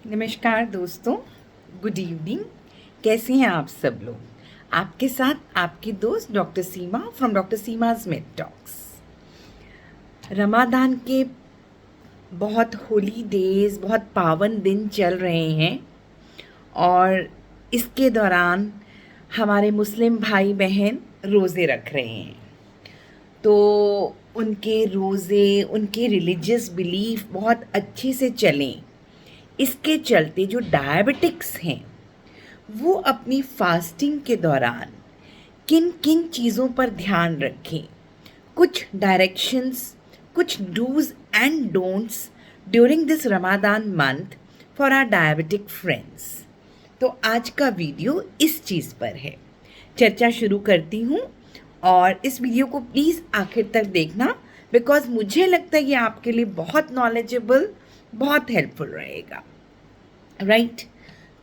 नमस्कार दोस्तों, good evening. कैसे हैं आप सब लोग? आपके साथ आपकी दोस्त doctor Seema from doctor Seema's med talks. Ramadan के बहुत होली डेज, बहुत पावन दिन चल रहे हैं और इसके दौरान हमारे मुस्लिम भाई बहन रोज़े रख रहे हैं। तो उनके रोज़े, उनके रिलीजियस बिलीफ बहुत अच्छे से चलें, इसके चलते जो डायबिटिक्स हैं वो अपनी फास्टिंग के दौरान किन किन चीज़ों पर ध्यान रखें, कुछ डायरेक्शंस, कुछ dos and don'ts during this Ramadan month for our diabetic friends. तो आज का वीडियो इस चीज़ पर है। चर्चा शुरू करती हूँ और इस वीडियो को प्लीज़ आखिर तक देखना, बिकॉज मुझे लगता है ये आपके लिए बहुत नॉलेजेबल, बहुत हेल्पफुल रहेगा। राइट,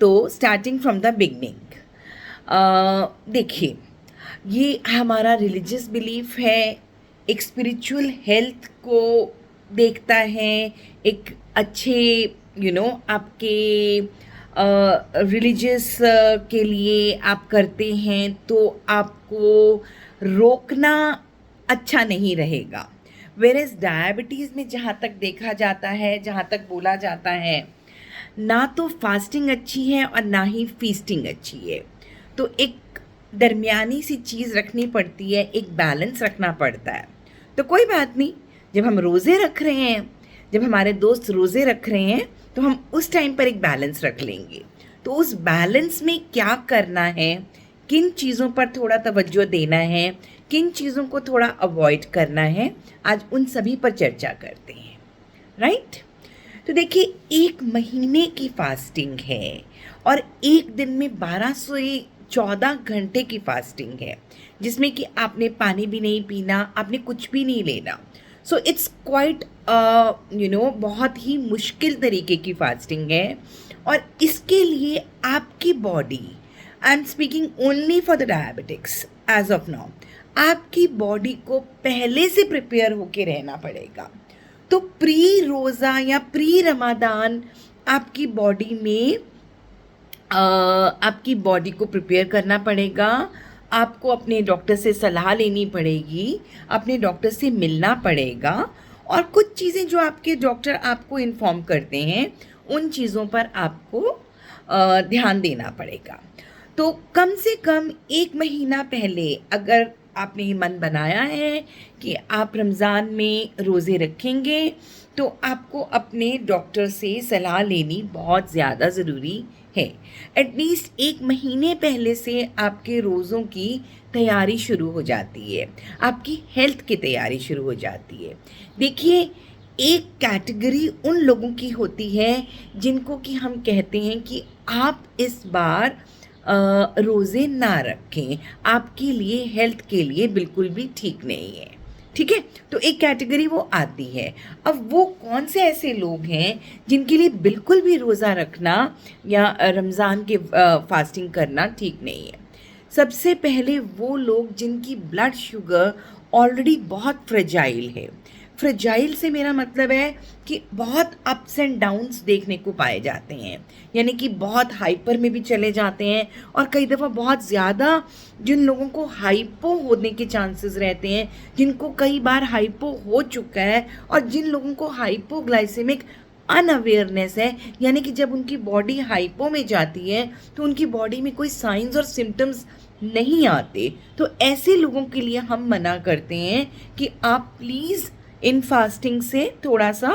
तो स्टार्टिंग फ्रॉम द बिगनिंग, देखिए, ये हमारा रिलीजियस बिलीफ है, एक स्पिरिचुअल हेल्थ को देखता है, एक अच्छे आपके रिलीजियस के लिए आप करते हैं तो आपको रोकना अच्छा नहीं रहेगा। वेरेज डायबिटीज़ में जहाँ तक देखा जाता है, जहाँ तक बोला जाता है, ना तो फास्टिंग अच्छी है और ना ही फीस्टिंग अच्छी है। तो एक दरमियानी सी चीज़ रखनी पड़ती है, एक बैलेंस रखना पड़ता है। तो कोई बात नहीं, जब हम रोज़े रख रहे हैं, जब हमारे दोस्त रोज़े रख रहे हैं, तो हम उस टाइम पर एक बैलेंस रख लेंगे। तो उस बैलेंस में क्या करना है, किन चीज़ों पर थोड़ा तवज्जो देना है, किन चीज़ों को थोड़ा अवॉइड करना है, आज उन सभी पर चर्चा करते हैं। राइट, तो देखिए, 1 महीने की फास्टिंग है और एक दिन में 12 से 14 घंटे की फास्टिंग है, जिसमें कि आपने पानी भी नहीं पीना, आपने कुछ भी नहीं लेना। सो इट्स क्वाइट बहुत ही मुश्किल तरीके की फास्टिंग है। और इसके लिए आपकी body, I am speaking only for the diabetics as of now, आपकी बॉडी को पहले से प्रिपेयर होके रहना पड़ेगा। तो प्री रोज़ा या प्री रमादान आपकी बॉडी में आपकी बॉडी को प्रिपेयर करना पड़ेगा। आपको अपने डॉक्टर से सलाह लेनी पड़ेगी, अपने डॉक्टर से मिलना पड़ेगा और कुछ चीज़ें जो आपके डॉक्टर आपको इन्फॉर्म करते हैं उन चीज़ों पर आपको ध्यान देना पड़ेगा। तो कम से कम 1 महीना पहले अगर आपने ये मन बनाया है कि आप रमज़ान में रोज़े रखेंगे, तो आपको अपने डॉक्टर से सलाह लेनी बहुत ज़्यादा ज़रूरी है। एटलीस्ट 1 महीने पहले से आपके रोज़ों की तैयारी शुरू हो जाती है, आपकी हेल्थ की तैयारी शुरू हो जाती है। देखिए, एक कैटेगरी उन लोगों की होती है जिनको कि हम कहते हैं कि आप इस बार रोज़े ना रखें, आपके लिए हेल्थ के लिए बिल्कुल भी ठीक नहीं है। ठीक है, तो एक कैटेगरी वो आती है। अब वो कौन से ऐसे लोग हैं जिनके लिए बिल्कुल भी रोज़ा रखना या रमज़ान के फास्टिंग करना ठीक नहीं है? सबसे पहले वो लोग जिनकी ब्लड शुगर ऑलरेडी बहुत फ्रेजाइल है। फ्रेजाइल से मेरा मतलब है कि बहुत अप्स एंड डाउन्स देखने को पाए जाते हैं, यानी कि बहुत हाइपर में भी चले जाते हैं और कई दफ़ा बहुत ज़्यादा जिन लोगों को हाइपो होने के चांसेस रहते हैं, जिनको कई बार हाइपो हो चुका है, और जिन लोगों को हाइपोग्लाइसेमिक अनअवेयरनेस है, यानी कि जब उनकी बॉडी हाइपो में जाती है तो उनकी बॉडी में कोई साइंस और सिम्टम्स नहीं आते। तो ऐसे लोगों के लिए हम मना करते हैं कि आप प्लीज़ इन फास्टिंग से थोड़ा सा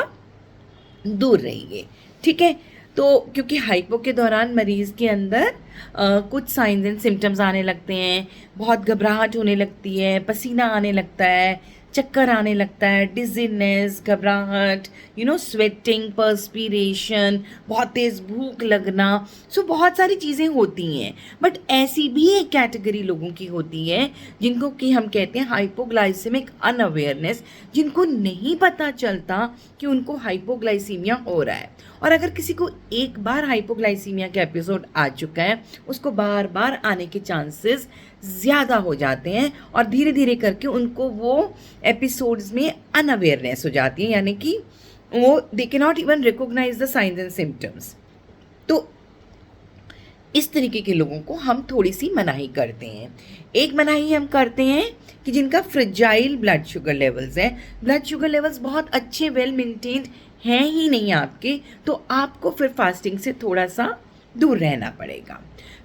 दूर रहिए। ठीक है, तो क्योंकि हाइपो के दौरान मरीज़ के अंदर कुछ साइंस एंड सिम्टम्स आने लगते हैं, बहुत घबराहट होने लगती है, पसीना आने लगता है, चक्कर आने लगता है, डिजीनेस, घबराहट, स्वेटिंग, पर्सपीरेशन, बहुत तेज़ भूख लगना। सो बहुत सारी चीज़ें होती हैं। बट ऐसी भी एक कैटेगरी लोगों की होती है जिनको कि हम कहते हैं हाइपोग्लाइसेमिक अनअवेयरनेस, जिनको नहीं पता चलता कि उनको हाइपोग्लाइसीमिया हो रहा है। और अगर किसी को एक बार हाइपोग्लाइसीमिया का एपिसोड आ चुका है, उसको बार बार आने के चांसेस ज़्यादा हो जाते हैं और धीरे धीरे करके उनको वो एपिसोड्स में अनअवेयरनेस हो जाती है, यानी कि वो they can not even recognise the science and symptoms. तो इस तरीके के लोगों को हम थोड़ी सी मनाही करते हैं। एक मनाही हम करते हैं कि जिनका फ्रिजाइल ब्लड शुगर लेवल्स है, ब्लड शुगर लेवल्स बहुत अच्छे वेल मेंटेन्ड हैं ही नहीं आपके, तो आपको फिर फास्टिंग से थोड़ा सा दूर रहना पड़ेगा।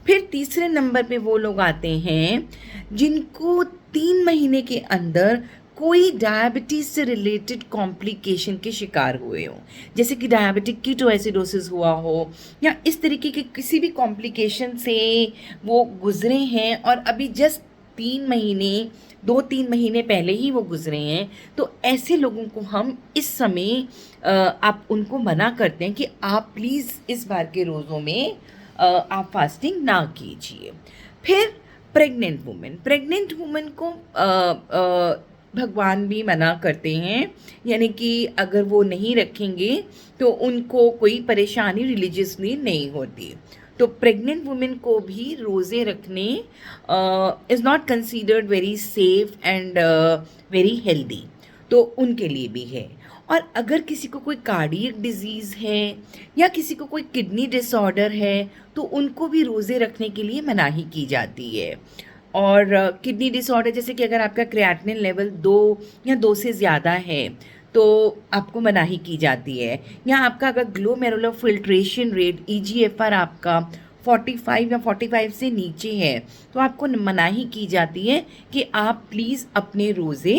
फिर तीसरे नंबर पे वो लोग आते हैं जिनको 3 महीने के अंदर कोई डायबिटीज़ से रिलेटेड कॉम्प्लिकेशन के शिकार हुए हो, जैसे कि डायबिटिक कीटोएसिडोसिस हुआ हो या इस तरीके के किसी भी कॉम्प्लिकेशन से वो गुजरे हैं और अभी जस्ट 2-3 महीने पहले ही वो गुजरे हैं। तो ऐसे लोगों को हम इस समय आप उनको मना करते हैं कि आप प्लीज़ इस बार के रोज़ों में आप फास्टिंग ना कीजिए। फिर प्रेग्नेंट वुमेन को भगवान भी मना करते हैं, यानी कि अगर वो नहीं रखेंगे तो उनको कोई परेशानी रिलीजियसली नहीं होती। तो प्रेग्नेंट वुमेन को भी रोज़े रखने is not considered very safe and very healthy, तो उनके लिए भी है। और अगर किसी को कोई कार्डियक डिजीज़ है या किसी को कोई किडनी डिसऑर्डर है तो उनको भी रोज़े रखने के लिए मनाही की जाती है। और किडनी डिसऑर्डर जैसे कि अगर आपका क्रिएटिनिन लेवल 2 या 2 से ज़्यादा है तो आपको मनाही की जाती है, या आपका अगर ग्लोमेरुलर फिल्ट्रेशन रेट EGFR आपका 45 या 45 से नीचे है तो आपको मनाही की जाती है कि आप प्लीज़ अपने रोज़े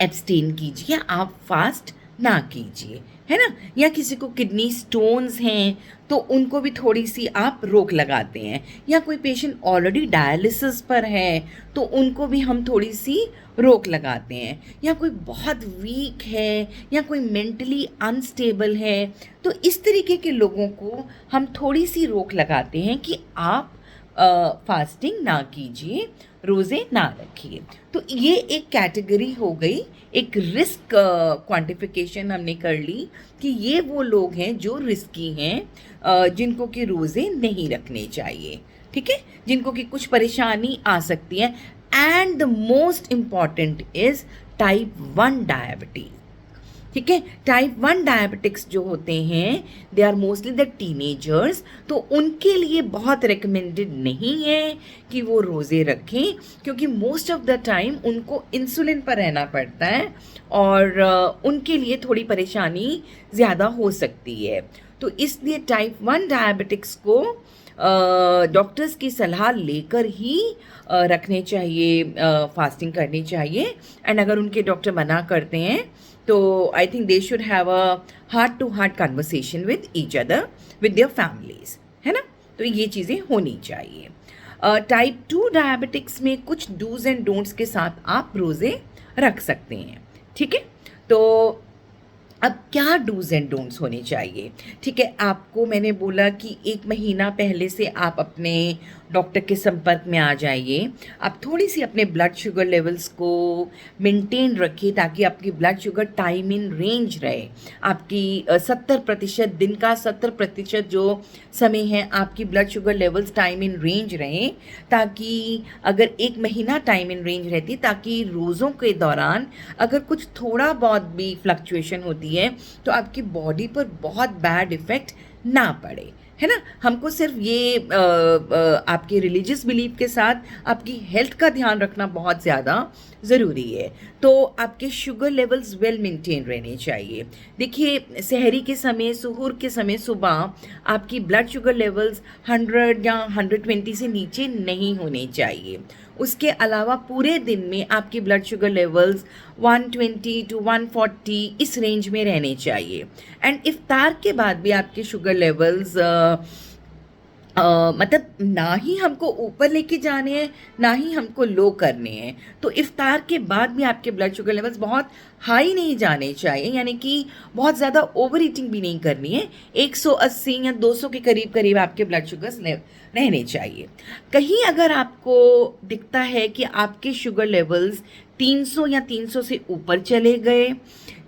एब्सटेन कीजिए, आप फास्ट ना कीजिए, है ना। या किसी को किडनी स्टोन्स हैं तो उनको भी थोड़ी सी आप रोक लगाते हैं, या कोई पेशेंट ऑलरेडी डायलिसिस पर है तो उनको भी हम थोड़ी सी रोक लगाते हैं, या कोई बहुत वीक है या कोई मेंटली अनस्टेबल है तो इस तरीके के लोगों को हम थोड़ी सी रोक लगाते हैं कि आप फास्टिंग ना कीजिए, रोज़े ना रखिए। तो ये एक कैटेगरी हो गई, एक रिस्क क्वांटिफिकेशन हमने कर ली कि ये वो लोग हैं जो रिस्की हैं, जिनको कि रोज़े नहीं रखने चाहिए, ठीक है, जिनको कि कुछ परेशानी आ सकती है। And the most important is type 1 diabetes, ठीक है। टाइप 1 डायबिटिक्स जो होते हैं they are mostly the teenagers, तो उनके लिए बहुत रिकमेंडेड नहीं है कि वो रोज़े रखें, क्योंकि मोस्ट ऑफ द टाइम उनको इंसुलिन पर रहना पड़ता है और उनके लिए थोड़ी परेशानी ज़्यादा हो सकती है। तो इसलिए टाइप 1 डायबिटिक्स को डॉक्टर्स की सलाह लेकर ही रखने चाहिए, फास्टिंग करनी चाहिए। एंड अगर उनके डॉक्टर मना करते हैं तो I think they should have a heart to heart conversation with each other, with their families, है ना। तो ये चीज़ें होनी चाहिए। टाइप 2 डायबिटिक्स में कुछ डूज एंड डोंट्स के साथ आप रोज़े रख सकते हैं, ठीक है। तो अब क्या डूज एंड डोंट्स होने चाहिए, ठीक है। आपको मैंने बोला कि 1 महीना पहले से आप अपने डॉक्टर के संपर्क में आ जाइए। आप थोड़ी सी अपने ब्लड शुगर लेवल्स को मेंटेन रखिए ताकि आपकी blood sugar time in range रहे। आपकी 70% दिन का 70% जो समय है आपकी blood sugar levels time in range रहें, ताकि अगर 1 महीना टाइम इन रेंज रहती ताकि रोज़ों के दौरान अगर कुछ थोड़ा बहुत भी फ्लक्चुएशन होती है तो आपकी बॉडी पर बहुत बैड इफ़ेक्ट ना पड़े, है ना। हमको सिर्फ ये आपके रिलीजियस बिलीफ के साथ आपकी हेल्थ का ध्यान रखना बहुत ज़्यादा ज़रूरी है। तो आपके शुगर लेवल्स वेल मेंटेन रहने चाहिए। देखिए, सहरी के समय, सुहूर के समय सुबह आपकी ब्लड शुगर लेवल्स 100 या 120 से नीचे नहीं होने चाहिए। उसके अलावा पूरे दिन में आपकी ब्लड शुगर लेवल्स 120 to 140 इस रेंज में रहने चाहिए। एंड इफ्तार के बाद भी आपके शुगर लेवल्स मतलब ना ही हमको ऊपर लेके जाने हैं ना ही हमको लो करने हैं। तो इफ्तार के बाद भी आपके ब्लड शुगर लेवल्स बहुत हाई नहीं जाने चाहिए, यानी कि बहुत ज़्यादा ओवर ईटिंग भी नहीं करनी है। 180 या 200 के करीब करीब आपके ब्लड शुगर्स रहने चाहिए। कहीं अगर आपको दिखता है कि आपके शुगर लेवल्स 300 या 300 से ऊपर चले गए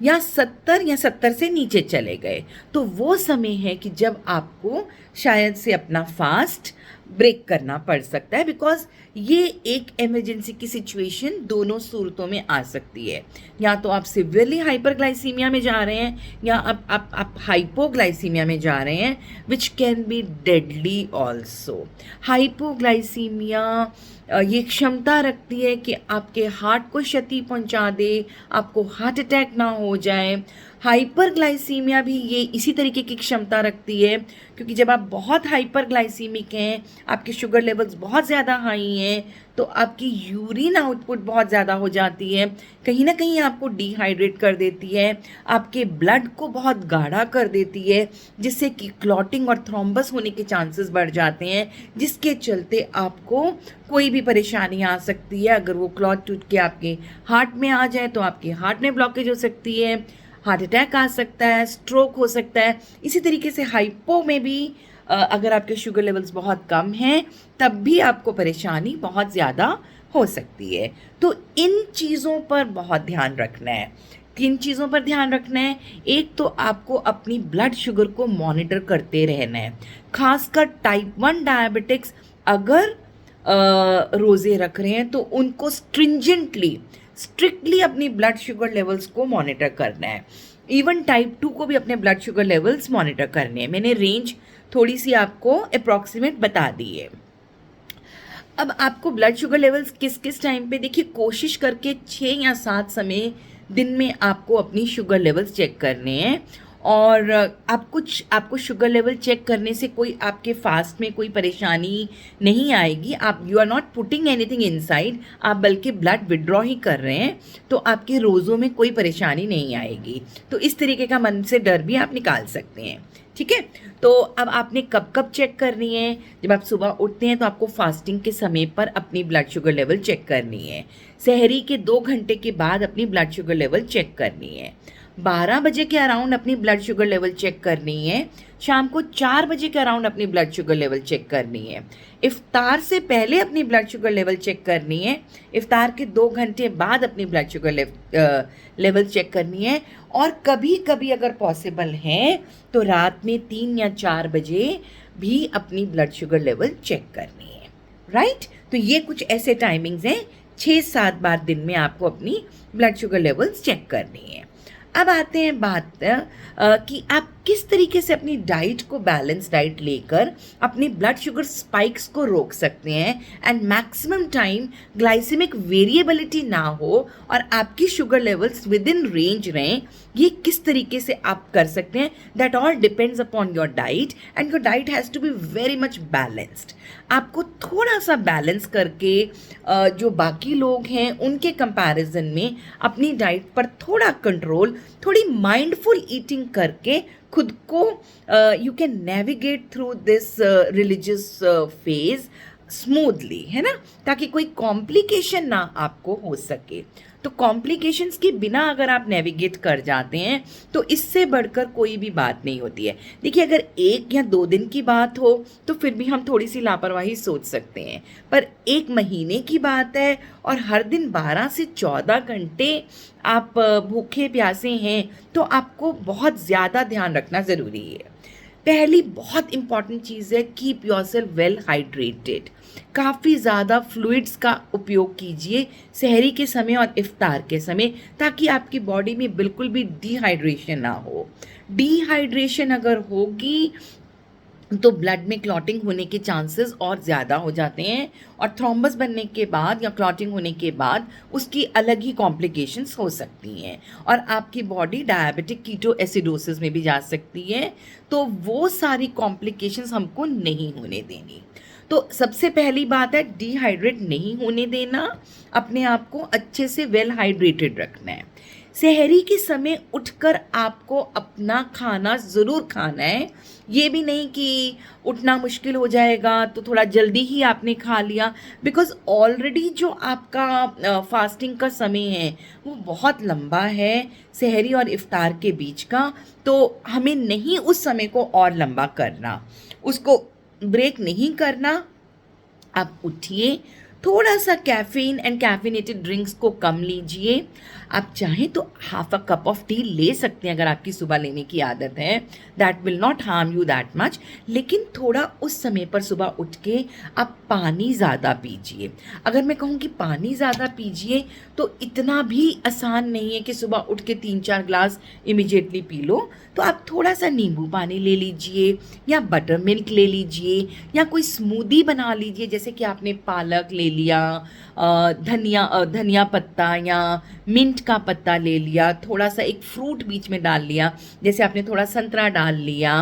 या 70 या 70 से नीचे चले गए तो वो समय है कि जब आपको शायद से अपना फास्ट ब्रेक करना पड़ सकता है, बिकॉज ये एक इमरजेंसी की सिचुएशन दोनों सूरतों में आ सकती है। या तो आप सिवियरली हाइपरग्लाइसीमिया में जा रहे हैं या आप हाइपोग्लाइसीमिया में जा रहे हैं, which can be deadly also. Hypoglycaemia ये क्षमता रखती है कि आपके हार्ट को क्षति पहुंचा दे, आपको हार्ट अटैक ना हो जाए। हाइपरग्लाइसीमिया भी ये इसी तरीके की क्षमता रखती है, क्योंकि जब आप बहुत हाइपरग्लाइसीमिक हैं, आपके शुगर लेवल्स बहुत ज़्यादा हाई हैं, तो आपकी यूरिन आउटपुट बहुत ज़्यादा हो जाती है, कहीं ना कहीं आपको डिहाइड्रेट कर देती है, आपके ब्लड को बहुत गाढ़ा कर देती है, जिससे कि क्लॉटिंग और थ्रोम्बस होने के चांसेस बढ़ जाते हैं, जिसके चलते आपको कोई भी परेशानी आ सकती है। अगर वो क्लॉट टूट के आपके हार्ट में आ जाए तो आपके हार्ट में ब्लॉकेज हो सकती है, हार्ट अटैक आ सकता है, स्ट्रोक हो सकता है। इसी तरीके से हाइपो में भी अगर आपके शुगर लेवल्स बहुत कम हैं तब भी आपको परेशानी बहुत ज़्यादा हो सकती है। तो इन चीज़ों पर बहुत ध्यान रखना है। किन चीज़ों पर ध्यान रखना है? एक तो आपको अपनी ब्लड शुगर को मॉनिटर करते रहना है, खासकर टाइप 1 डायबिटिक्स अगर रोज़े रख रहे हैं तो उनको स्ट्रिक्टली अपनी ब्लड शुगर लेवल्स को मॉनिटर करना है। इवन टाइप 2 को भी अपने ब्लड शुगर लेवल्स मॉनिटर करने हैं। मैंने रेंज थोड़ी सी आपको अप्रॉक्सीमेट बता दी है। अब आपको ब्लड शुगर लेवल्स किस किस टाइम पे, देखिए कोशिश करके 6 या 7 समय दिन में आपको अपनी शुगर लेवल्स चेक करने हैं। और आपको शुगर लेवल चेक करने से कोई आपके फास्ट में कोई परेशानी नहीं आएगी। आप you are not putting anything inside, आप बल्कि ब्लड विड्रॉ ही कर रहे हैं, तो आपके रोज़ों में कोई परेशानी नहीं आएगी। तो इस तरीके का मन से डर भी आप निकाल सकते हैं, ठीक है। तो अब आपने कब कब चेक करनी है? जब आप सुबह उठते हैं तो आपको फास्टिंग के समय पर अपनी ब्लड शुगर लेवल चेक करनी है। सहरी के 2 घंटे के बाद अपनी ब्लड शुगर लेवल चेक करनी है। 12 बजे के अराउंड अपनी ब्लड शुगर लेवल चेक करनी है। शाम को 4 बजे के अराउंड अपनी ब्लड शुगर लेवल चेक करनी है। इफ्तार से पहले अपनी ब्लड शुगर लेवल चेक करनी है। इफ्तार के 2 घंटे बाद अपनी ब्लड शुगर लेवल चेक करनी है। और कभी कभी अगर पॉसिबल है तो रात में 3 या 4 बजे भी अपनी ब्लड शुगर लेवल चेक करनी है, राइट। तो ये कुछ ऐसे टाइमिंग्स हैं, 6-7 बार दिन में आपको अपनी ब्लड शुगर लेवल्स चेक करनी है। अब आते हैं बात कि आप किस तरीके से अपनी डाइट को, बैलेंस डाइट लेकर अपनी ब्लड शुगर स्पाइक्स को रोक सकते हैं and maximum time glycaemic variability ना हो और आपकी sugar levels within range रहें। ये किस तरीके से आप कर सकते हैं? That all depends upon your diet and your diet has to be very much balanced. आपको थोड़ा सा बैलेंस करके जो बाकी लोग हैं उनके कंपैरिजन में अपनी डाइट पर थोड़ा कंट्रोल, थोड़ी माइंडफुल ईटिंग करके खुद को you can navigate through this religious phase smoothly, है ना, ताकि कोई कॉम्प्लिकेशन ना आपको हो सके। तो कॉम्प्लिकेशंस के बिना अगर आप नेविगेट कर जाते हैं तो इससे बढ़कर कोई भी बात नहीं होती है। देखिए, अगर 1 या 2 दिन की बात हो तो फिर भी हम थोड़ी सी लापरवाही सोच सकते हैं, पर 1 महीने की बात है और हर दिन 12 से 14 घंटे आप भूखे प्यासे हैं तो आपको बहुत ज़्यादा ध्यान रखना ज़रूरी है। पहली बहुत इंपॉर्टेंट चीज़ है, कीप योरसेल्फ वेल हाइड्रेटेड। काफ़ी ज़्यादा फ्लूइड्स का उपयोग कीजिए सहरी के समय और इफ्तार के समय, ताकि आपकी बॉडी में बिल्कुल भी डिहाइड्रेशन ना हो। डिहाइड्रेशन अगर होगी तो ब्लड में क्लॉटिंग होने के चांसेस और ज़्यादा हो जाते हैं और थ्रोम्बस बनने के बाद या क्लॉटिंग होने के बाद उसकी अलग ही कॉम्प्लिकेशंस हो सकती हैं और आपकी बॉडी डायबिटिक कीटो एसिडोसिस में भी जा सकती है। तो वो सारी कॉम्प्लिकेशंस हमको नहीं होने देनी। तो सबसे पहली बात है, डिहाइड्रेट नहीं होने देना, अपने आप को अच्छे से वेल हाइड्रेटेड रखना है। सहरी के समय उठकर आपको अपना खाना ज़रूर खाना है। ये भी नहीं कि उठना मुश्किल हो जाएगा तो थोड़ा जल्दी ही आपने खा लिया, बिकॉज़ ऑलरेडी जो आपका फास्टिंग का समय है वो बहुत लंबा है सहरी और इफ्तार के बीच का। तो हमें नहीं उस समय को और लंबा करना, उसको ब्रेक नहीं करना। आप उठिए, थोड़ा सा कैफीन एंड कैफिनेटेड ड्रिंक्स को कम लीजिए। आप चाहें तो half a cup of T ले सकते हैं अगर आपकी सुबह लेने की आदत है, that will not harm you that much. लेकिन थोड़ा उस समय पर सुबह उठ के आप पानी ज़्यादा पीजिए। अगर मैं कहूँ कि पानी ज़्यादा पीजिए तो इतना भी आसान नहीं है कि सुबह उठ के 3-4 ग्लास इमिजिएटली पी लो। तो आप थोड़ा सा नींबू पानी ले लीजिए या बटर मिल्क ले लीजिए या कोई स्मूदी बना लीजिए, जैसे कि आपने पालक ले लिया, धनिया पत्ता या मिंट का पत्ता ले लिया, थोड़ा सा एक फ्रूट बीच में डाल लिया, जैसे आपने थोड़ा संतरा डाल लिया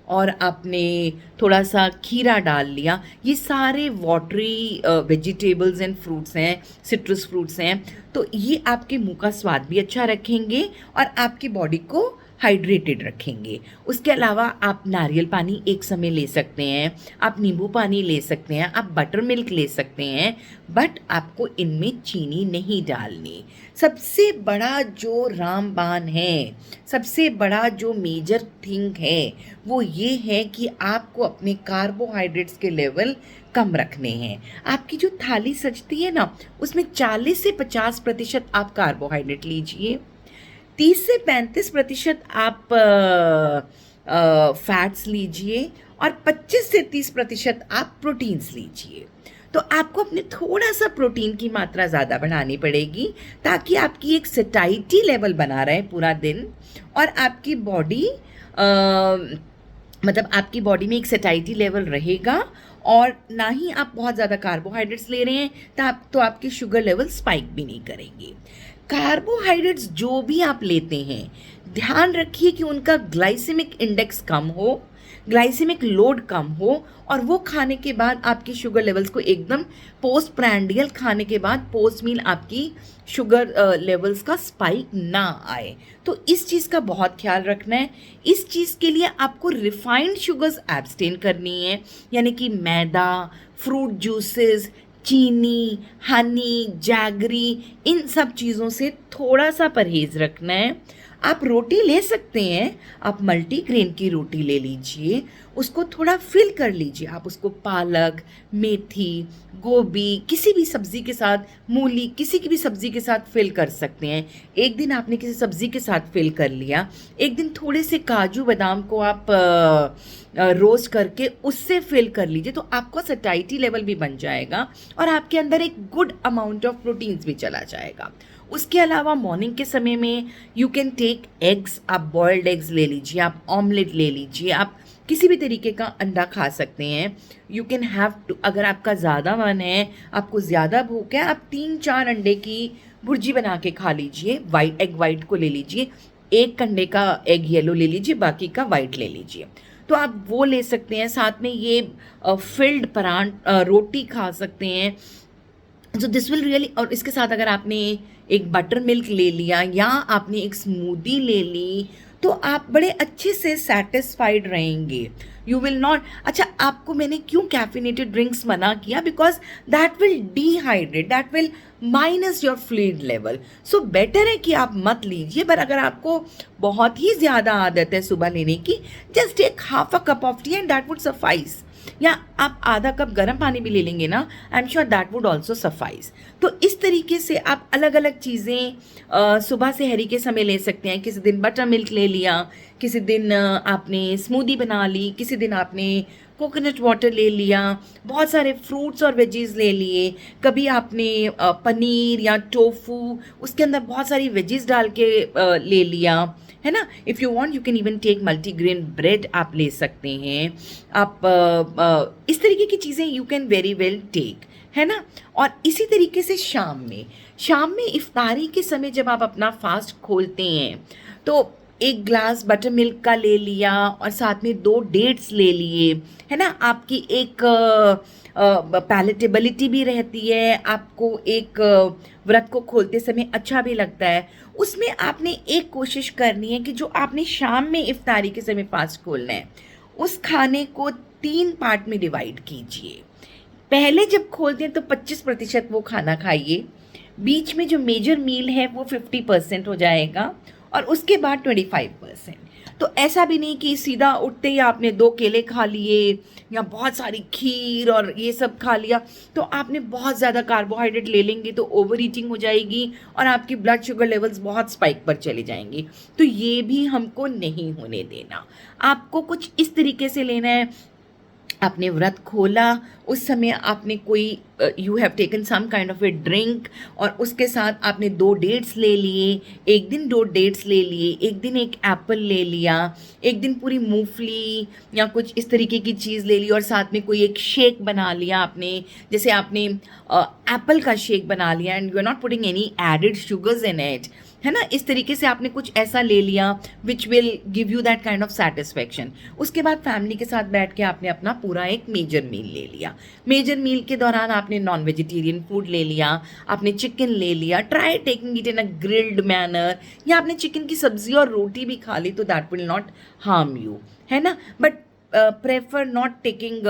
और आपने थोड़ा सा खीरा डाल लिया। ये सारे वाटरी वेजिटेबल्स एंड फ्रूट्स हैं, सिट्रस फ्रूट्स हैं, तो ये आपके मुंह का स्वाद भी अच्छा रखेंगे और आपकी बॉडी को हाइड्रेटेड रखेंगे। उसके अलावा आप नारियल पानी एक समय ले सकते हैं, आप नींबू पानी ले सकते हैं, आप बटर मिल्क ले सकते हैं, बट आपको इनमें चीनी नहीं डालनी। सबसे बड़ा जो रामबाण है, सबसे बड़ा जो मेजर थिंग है वो ये है कि आपको अपने कार्बोहाइड्रेट्स के लेवल कम रखने हैं। आपकी जो थाली सजती है ना, उसमें 40 से 50% आप कार्बोहाइड्रेट लीजिए, 30 से 35% आप फैट्स लीजिए और 25 से 30% आप प्रोटीन्स लीजिए। तो आपको अपने थोड़ा सा प्रोटीन की मात्रा ज़्यादा बढ़ानी पड़ेगी ताकि आपकी एक सटाइटी लेवल बना रहे पूरा दिन और आपकी बॉडी मतलब आपकी बॉडी में एक सटाइटी लेवल रहेगा और ना ही आप बहुत ज़्यादा कार्बोहाइड्रेट्स ले रहे हैं तो आपके शुगर लेवल स्पाइक भी नहीं करेंगे। कार्बोहाइड्रेट्स जो भी आप लेते हैं ध्यान रखिए कि उनका ग्लाइसेमिक इंडेक्स कम हो, ग्लाइसेमिक लोड कम हो और वो खाने के बाद आपकी शुगर लेवल्स को एकदम पोस्ट प्रैंडियल खाने के बाद पोस्ट मील आपकी शुगर लेवल्स का स्पाइक ना आए। तो इस चीज़ का बहुत ख्याल रखना है। इस चीज़ के लिए आपको रिफाइंड शुगर्स एब्सटेन करनी है, यानी कि मैदा, फ्रूट जूसेस, चीनी, हनी, जैगरी, इन सब चीज़ों से थोड़ा सा परहेज़ रखना है। आप रोटी ले सकते हैं, आप मल्टीग्रेन की रोटी ले लीजिए, उसको थोड़ा फिल कर लीजिए। आप उसको पालक, मेथी, गोभी, किसी भी सब्ज़ी के साथ, मूली, किसी की भी सब्ज़ी के साथ फिल कर सकते हैं। एक दिन आपने किसी सब्ज़ी के साथ फिल कर लिया, एक दिन थोड़े से काजू बादाम को आप रोस्ट करके उससे फिल कर लीजिए, तो आपका सटाइटी लेवल भी बन जाएगा और आपके अंदर एक गुड अमाउंट ऑफ प्रोटीन्स भी चला जाएगा। उसके अलावा मॉर्निंग के समय में यू कैन टेक एग्स, आप बॉयल्ड एग्स ले लीजिए, आप ऑमलेट ले लीजिए, आप किसी भी तरीके का अंडा खा सकते हैं। यू कैन हैव टू, अगर आपका ज़्यादा मन है, आपको ज़्यादा भूख है, आप 3-4 अंडे की भुर्जी बना के खा लीजिए। एग वाइट को ले लीजिए, एक अंडे का एग येलो ले लीजिए, बाकी का वाइट ले लीजिए, तो आप वो ले सकते हैं। साथ में ये फिल्ड रोटी खा सकते हैं। सो दिस विल रियली, और इसके साथ अगर आपने एक बटर मिल्क ले लिया या आपने एक स्मूदी ले ली तो आप बड़े अच्छे से सेटिस्फाइड रहेंगे। यू विल नॉट, अच्छा आपको मैंने क्यों कैफिनेटेड ड्रिंक्स मना किया, because that will dehydrate, that will minus your fluid level. So better है कि आप मत लीजिए, पर अगर आपको बहुत ही ज़्यादा आदत है सुबह लेने की, just take half a cup of tea and that would suffice. या आप आधा कप गर्म पानी भी ले लेंगे ना, I am sure that would also suffice. तो इस तरीके से आप अलग अलग चीज़ें सुबह से हरी के समय ले सकते हैं। किसी दिन बटर मिल्क ले लिया, किसी दिन आपने स्मूदी बना ली, किसी दिन आपने कोकोनट वाटर ले लिया, बहुत सारे फ्रूट्स और वेजीज ले लिए, कभी आपने पनीर या टोफू उसके अंदर बहुत सारी वेजीज डाल के ले लिया, है ना। If you want you can even take multigrain bread आप ले सकते हैं। आप इस तरीके की चीज़ें you can very well take, है ना। और इसी तरीके से शाम में इफ्तारी के समय जब आप अपना फास्ट खोलते हैं तो एक ग्लास बटर मिल्क का ले लिया और साथ में 2 डेट्स ले लिए, है ना। आपकी एक पैलेटेबिलिटी भी रहती है, आपको एक व्रत को खोलते समय अच्छा भी लगता है। उसमें आपने एक कोशिश करनी है कि जो आपने शाम में इफ्तारी के समय फास्ट खोलना है उस खाने को 3 पार्ट में डिवाइड कीजिए। पहले जब खोलते हैं तो 25% वो खाना खाइए, बीच में जो मेजर मील है वो 50% हो जाएगा और उसके बाद 25%। तो ऐसा भी नहीं कि सीधा उठते ही आपने 2 केले खा लिए या बहुत सारी खीर और ये सब खा लिया, तो आपने बहुत ज़्यादा कार्बोहाइड्रेट ले लेंगे तो ओवर ईटिंग हो जाएगी और आपकी ब्लड शुगर लेवल्स बहुत स्पाइक पर चले जाएंगी। तो ये भी हमको नहीं होने देना। आपको कुछ इस तरीके से लेना है, आपने व्रत खोला, उस समय आपने कोई you have taken some kind of a drink और उसके साथ आपने 2 डेट्स ले लिए, एक दिन 2 डेट्स ले लिए, एक दिन एक एप्पल ले लिया, एक दिन पूरी मूंगफली या कुछ इस तरीके की चीज़ ले ली और साथ में कोई एक शेक बना लिया आपने, जैसे आपने एप्पल का शेक बना लिया and you are not putting any added sugars in it, है ना। इस तरीके से आपने कुछ ऐसा ले लिया which will give you that kind of satisfaction. उसके बाद फैमिली के साथ बैठ के आपने अपना पूरा एक मेजर मील ले लिया। मेजर मील के दौरान आपने नॉन वेजिटेरियन फूड ले लिया, आपने चिकन ले लिया, try taking it in a grilled manner, या आपने चिकन की सब्जी और रोटी भी खा ली तो that will not harm you, है ना। But prefer not taking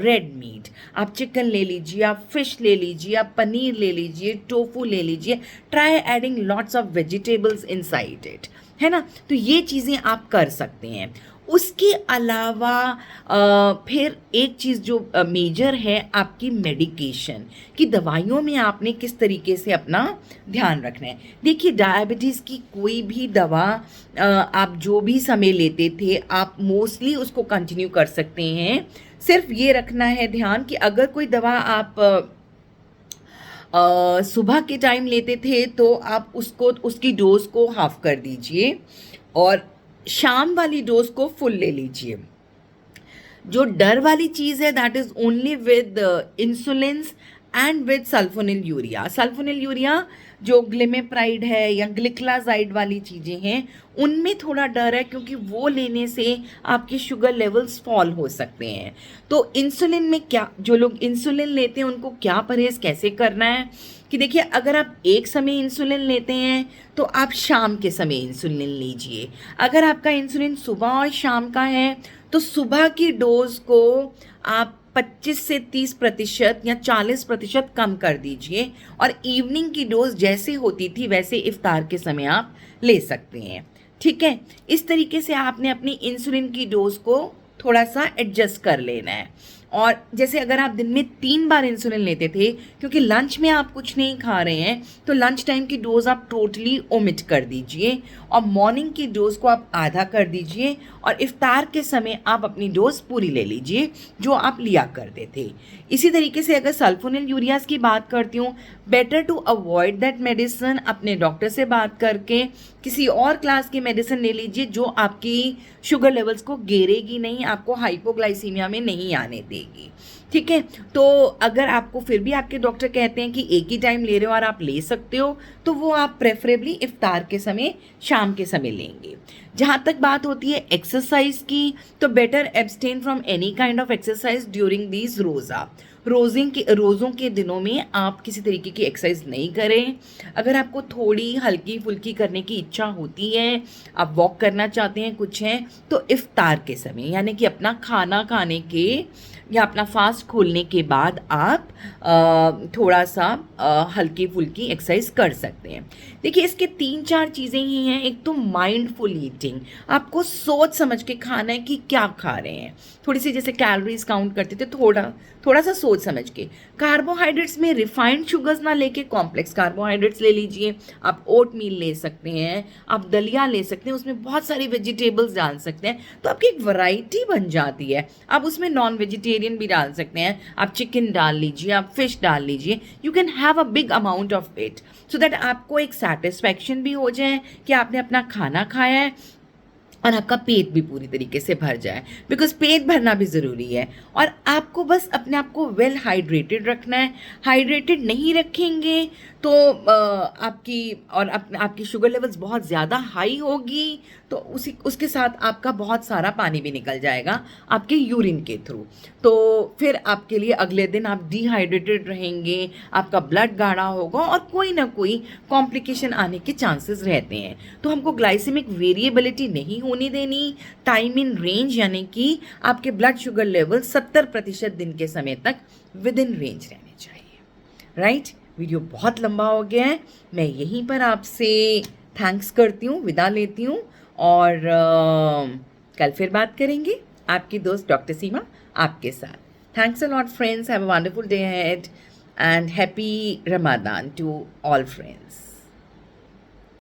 red meat. आप चिकन ले लीजिए, आप फिश ले लीजिए, आप पनीर ले लीजिए, टोफू ले लीजिए, try adding lots of vegetables inside it, है ना। तो ये चीज़ें आप कर सकते हैं। उसके अलावा फिर एक चीज़ जो मेजर है आपकी मेडिकेशन की, दवाइयों में आपने किस तरीके से अपना ध्यान रखना है। देखिए डायबिटीज़ की कोई भी दवा आप जो भी समय लेते थे आप मोस्टली उसको कंटिन्यू कर सकते हैं। सिर्फ ये रखना है ध्यान कि अगर कोई दवा आप सुबह के टाइम लेते थे तो आप उसको उसकी डोज को हाफ कर दीजिए और शाम वाली डोज को फुल ले लीजिए। जो डर वाली चीज़ है that is only with insulins and with sulfonyl urea. Sulfonyl urea जो ग्लिमेप्राइड है या ग्लिक्लाजाइड वाली चीज़ें हैं उनमें थोड़ा डर है क्योंकि वो लेने से आपके शुगर लेवल्स फॉल हो सकते हैं। तो इंसुलिन में क्या, जो लोग इंसुलिन लेते हैं उनको क्या परहेज़ कैसे करना है कि देखिए अगर आप एक समय इंसुलिन लेते हैं तो आप शाम के समय इंसुलिन लीजिए। अगर आपका इंसुलिन सुबह और शाम का है तो सुबह की डोज को आप 25 से 30% या 40% कम कर दीजिए और इवनिंग की डोज जैसे होती थी वैसे इफ्तार के समय आप ले सकते हैं, ठीक है। इस तरीके से आपने अपनी इंसुलिन की डोज को थोड़ा सा एडजस्ट कर लेना है। और जैसे अगर आप दिन में 3 बार इंसुलिन लेते थे क्योंकि लंच में आप कुछ नहीं खा रहे हैं तो लंच टाइम की डोज आप टोटली ओमिट कर दीजिए और मॉर्निंग की डोज को आप आधा कर दीजिए और इफ्तार के समय आप अपनी डोज पूरी ले लीजिए जो आप लिया करते थे। इसी तरीके से अगर सल्फोनिल यूरियाज की बात करती हूँ, better to avoid that medicine, अपने डॉक्टर से बात करके किसी और क्लास की मेडिसिन ले लीजिए जो आपकी शुगर लेवल्स को गिरेगी नहीं, आपको हाइपोग्लाइसीमिया में नहीं आने देगी, ठीक है। तो अगर आपको फिर भी आपके डॉक्टर कहते हैं कि एक ही टाइम ले रहे हो और आप ले सकते हो तो वो आप प्रेफरेबली इफ्तार के समय शाम के समय लेंगे। जहाँ तक बात होती है एक्सरसाइज की तो better abstain from any kind of exercise during these रोज़ा। रोज़ों के दिनों में आप किसी तरीके की एक्सरसाइज नहीं करें। अगर आपको थोड़ी हल्की फुल्की करने की इच्छा होती है, आप वॉक करना चाहते हैं कुछ हैं, तो इफ्तार के समय यानी कि अपना खाना खाने के या अपना फास्ट खोलने के बाद आप थोड़ा सा हल्की फुल्की एक्सरसाइज कर सकते हैं। देखिए इसके 3-4 चीज़ें ही हैं। एक तो माइंडफुल ईटिंग, आपको सोच समझ के खाना है कि क्या खा रहे हैं। थोड़ी सी जैसे कैलोरीज काउंट करते थे थोड़ा सा सोच समझ के। कार्बोहाइड्रेट्स में रिफाइंड शुगर्स ना लेके कॉम्प्लेक्स कार्बोहाइड्रेट्स ले लीजिए। आप ओट मील ले सकते हैं, आप दलिया ले सकते हैं, उसमें बहुत सारी वेजिटेबल्स डाल सकते हैं तो आपकी एक वैरायटी बन जाती है। आप उसमें नॉन वेजिटेरियन भी डाल सकते हैं, आप चिकन डाल लीजिए, आप फिश डाल लीजिए। You can have a big amount of it so that आपको एक सेटिस्फैक्शन भी हो जाए कि आपने अपना खाना खाया है और आपका पेट भी पूरी तरीके से भर जाए, बिकॉज पेट भरना भी ज़रूरी है। और आपको बस अपने आप को वेल हाइड्रेटेड रखना है। हाइड्रेटेड नहीं रखेंगे तो आपकी शुगर लेवल्स बहुत ज़्यादा हाई होगी तो उसके साथ आपका बहुत सारा पानी भी निकल जाएगा आपके यूरिन के थ्रू। तो फिर आपके लिए अगले दिन आप डिहाइड्रेटेड रहेंगे, आपका ब्लड गाढ़ा होगा और कोई ना कोई कॉम्प्लिकेशन आने के चांसेस रहते हैं। तो हमको ग्लाइसेमिक वेरिएबिलिटी नहीं होनी देनी। टाइम इन रेंज यानी कि आपके ब्लड शुगर लेवल 70% दिन के समय तक विद इन रेंज रहने चाहिए, राइट। वीडियो बहुत लंबा हो गया है, मैं यहीं पर आपसे थैंक्स करती हूँ, विदा लेती हूँ और कल फिर बात करेंगे। आपकी दोस्त डॉक्टर सीमा आपके साथ। Thanks a lot friends, have a wonderful day ahead and happy Ramadan to all friends.